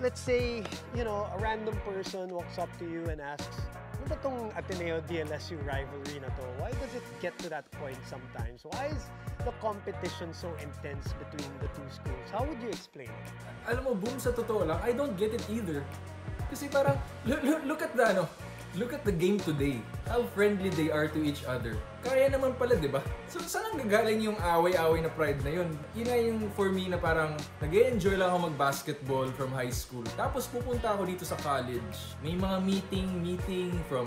let's say, a random person walks up to you and asks, ano ba tong Ateneo DLSU rivalry na to? Why does it get to that point sometimes? Why is the competition so intense between the two schools? How would you explain it? Alam mo, Boom, sa totoo lang, I don't get it either. Kasi parang, look at the game today. How friendly they are to each other. Kaya naman pala, di ba? So, saan ang gagaling yung away-away na pride na yun? Yun na yung for me na parang nag-e-enjoy lang ako mag-basketball from high school. Tapos pupunta ako dito sa college. May mga meeting from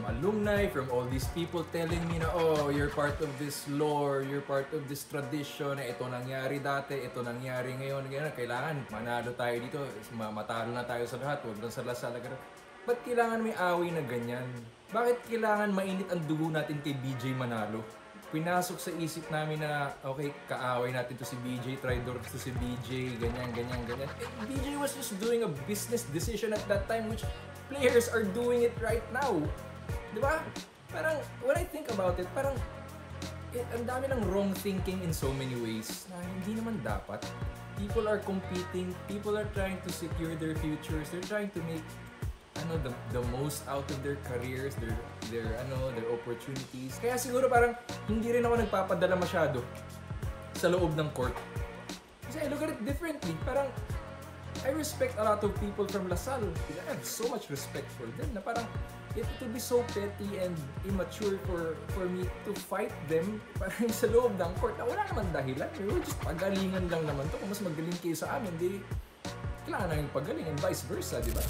alumni, from all these people telling me na, oh, you're part of this lore, you're part of this tradition, ito nangyari dati, ito nangyari ngayon, kailangan manalo tayo dito, matalo na tayo sa lahat, huwag lang sa lasal. Ba't kailangan may away na ganyan? Bakit kailangan mainit ang dugo natin kay BJ manalo? Pinasok sa isip namin na, okay, kaaway natin to si BJ, traitor to si BJ, ganyan. BJ was just doing a business decision at that time which players are doing it right now. Di ba? Parang, when I think about it, parang, ang dami ng wrong thinking in so many ways na hindi naman dapat. People are competing, people are trying to secure their futures, they're trying to make the most out of their careers, their opportunities. Kaya siguro parang hindi rin ako nagpapadala masyado sa loob ng court. Kasi I look at it differently. Parang I respect a lot of people from LaSalle. I have so much respect for them na parang it would be so petty and immature for me to fight them parang sa loob ng court na wala naman dahilan. We're just pagalingan lang naman to. Kung mas magaling kayo sa amin, di kailangan namin pagaling and vice versa, di ba?